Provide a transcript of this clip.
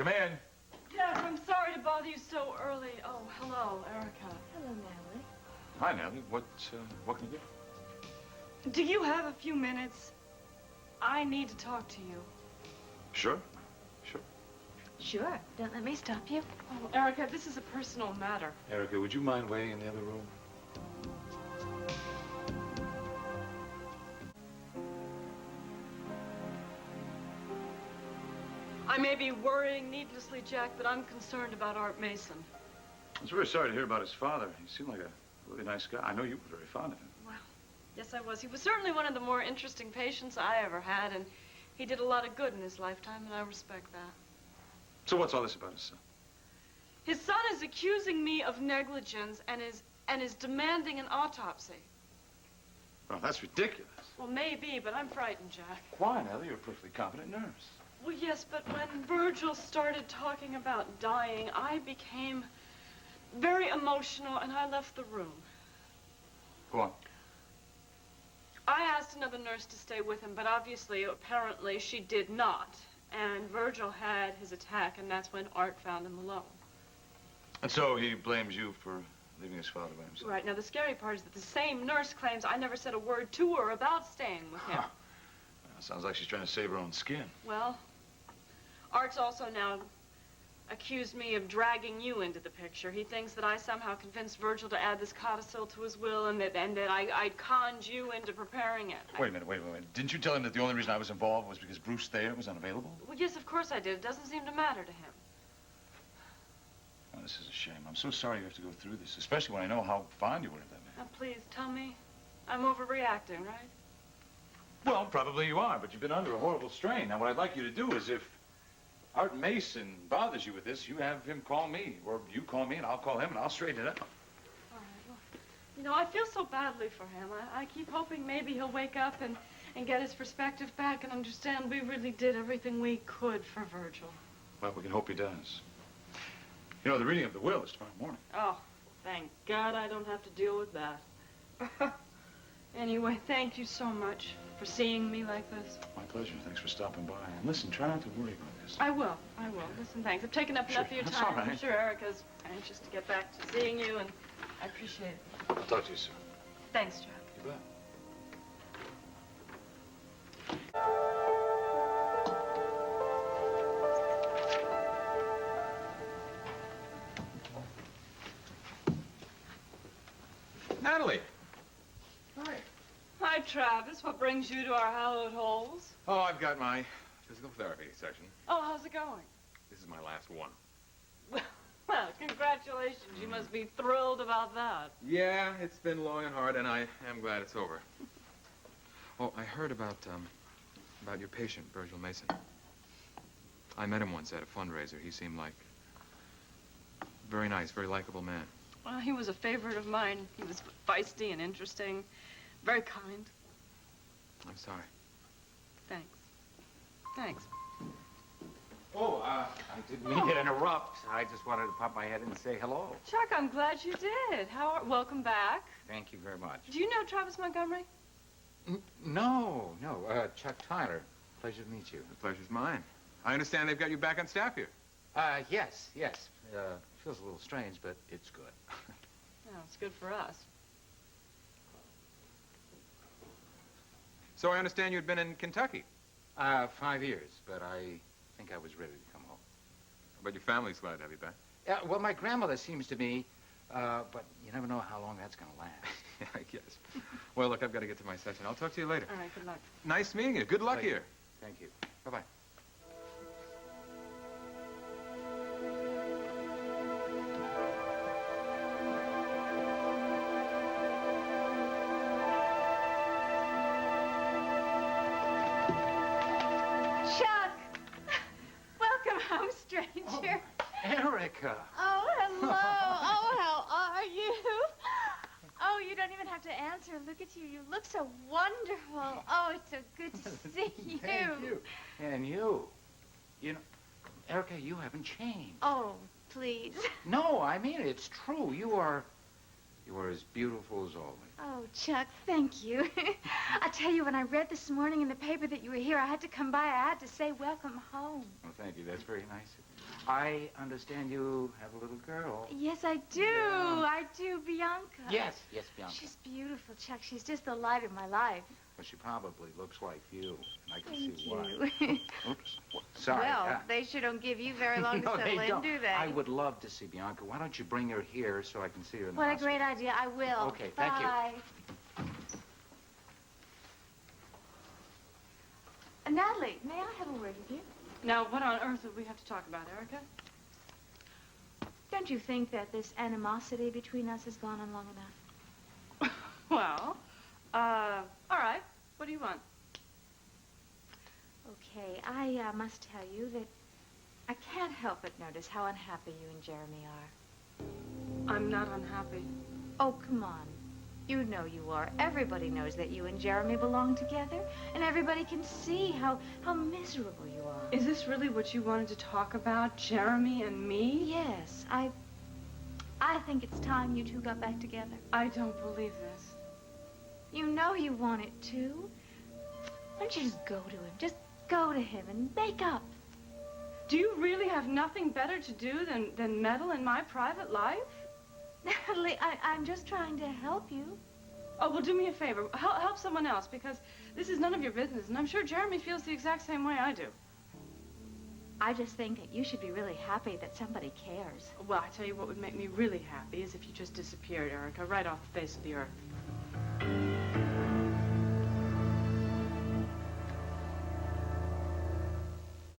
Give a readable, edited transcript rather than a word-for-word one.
Come in. Jack, I'm sorry to bother you so early. Oh, hello, Erica. Hello, Natalie. Hi, Natalie. What can you do? Do you have a few minutes? I need to talk to you. Sure. Sure. Don't let me stop you. Oh, Erica, this is a personal matter. Erica, would you mind waiting in the other room? I may be worrying needlessly, Jack, but I'm concerned about Art Mason. I was very sorry to hear about his father. He seemed like a really nice guy. I know you were very fond of him. Well, yes, I was. He was certainly one of the more interesting patients I ever had, and he did a lot of good in his lifetime, and I respect that. So what's all this about his son? His son is accusing me of negligence and is demanding an autopsy. Well, that's ridiculous. Well, maybe, but I'm frightened, Jack. Why, Natalie? You're a perfectly competent nurse. Well, yes, but when Virgil started talking about dying, I became very emotional, and I left the room. Go on. I asked another nurse to stay with him, but apparently, she did not. And Virgil had his attack, and that's when Art found him alone. And so he blames you for leaving his father by himself. Right. Now, the scary part is that the same nurse claims I never said a word to her about staying with him. Huh. Sounds like she's trying to save her own skin. Well, Art's also now accused me of dragging you into the picture. He thinks that I somehow convinced Virgil to add this codicil to his will and that I conned you into preparing it. Wait a minute. Didn't you tell him that the only reason I was involved was because Bruce Thayer was unavailable? Well, yes, of course I did. It doesn't seem to matter to him. Oh, this is a shame. I'm so sorry you have to go through this, especially when I know how fond you were of that man. Now, please, tell me. I'm overreacting, right? Well, probably you are, but you've been under a horrible strain. Now, what I'd like you to do is if Art Mason bothers you with this, you have him call me, or you call me and I'll call him and I'll straighten it out. All right. Well, I feel so badly for him. I keep hoping maybe he'll wake up and get his perspective back and understand we really did everything we could for Virgil. Well, we can hope he does. You know, the reading of the will is tomorrow morning. Oh, thank God I don't have to deal with that. Anyway, thank you so much for seeing me like this. My pleasure. Thanks for stopping by. And listen, try not to worry about this. I will. Listen, thanks. I've taken up enough of your That's time. all right. I'm sure Erica's anxious to get back to seeing you, and I appreciate it. I'll talk to you soon. Thanks, Jack. You bet. Natalie. Hi. Hi, Travis. What brings you to our hallowed halls? Oh, I've got my physical therapy session. Oh, how's it going? This is my last one. Well, congratulations. You must be thrilled about that. Yeah, it's been long and hard, and I am glad it's over. Oh, I heard about your patient, Virgil Mason. I met him once at a fundraiser. He seemed like a very nice, very likable man. Well, he was a favorite of mine. He was feisty and interesting, very kind. I'm sorry. Thanks. Oh, I didn't mean to interrupt. I just wanted to pop my head in and say hello. Chuck, I'm glad you did. Welcome back. Thank you very much. Do you know Travis Montgomery? No. Chuck Tyler. Pleasure to meet you. The pleasure's mine. I understand they've got you back on staff here. Yes. Feels a little strange, but it's good. No, it's good for us. So I understand you'd been in Kentucky. 5 years, but I think I was ready to come home. But your family's glad to have you back. Well, my grandmother seems to be, but you never know how long that's going to last. Yeah, I guess. Well, look, I've got to get to my session. I'll talk to you later. All right, good luck. Nice meeting you. Good luck Thank you. here. Thank you. Bye-bye. Chuck! Welcome home, stranger. Erica! Oh, hello. Oh, how are you? Oh, you don't even have to answer. Look at you. You look so wonderful. Oh, it's so good to see you. Thank you. And you. You know, Erica, you haven't changed. Oh, please. No, I mean it. It's true. You are You are as beautiful as always. Oh, Chuck, thank you. I tell you, when I read this morning in the paper that you were here, I had to come by. I had to say welcome home. Well, thank you. That's very nice. I understand you have a little girl. Yes, I do. Yeah. I do, Bianca. Yes, Bianca. She's beautiful, Chuck. She's just the light of my life. Well, she probably looks like you, and I can Thank see you. why. Oops. Sorry. Well, they sure don't give you very long No, to settle they in, don't. do they? I would love to see Bianca. Why don't you bring her here so I can see her in the What a hospital? great idea. I will. Okay, thank you. Bye. Natalie, may I have a word with you? Now, what on earth would we have to talk about, Erica? Don't you think that this animosity between us has gone on long enough? Well, all right. What do you want? Okay, I must tell you that I can't help but notice how unhappy you and Jeremy are. I'm not unhappy. Oh, come on. You know you are. Everybody knows that you and Jeremy belong together, and everybody can see how miserable you are. Is this really what you wanted to talk about, Jeremy and me? Yes, I think it's time you two got back together. I don't believe this. You know you want it too. Why don't you just go to him? Just go to him and make up. Do you really have nothing better to do than meddle in my private life? Natalie, I'm just trying to help you. Oh, well, do me a favor. Help someone else, because this is none of your business, and I'm sure Jeremy feels the exact same way I do. I just think that you should be really happy that somebody cares. Well, I tell you what would make me really happy is if you just disappeared, Erica, right off the face of the earth.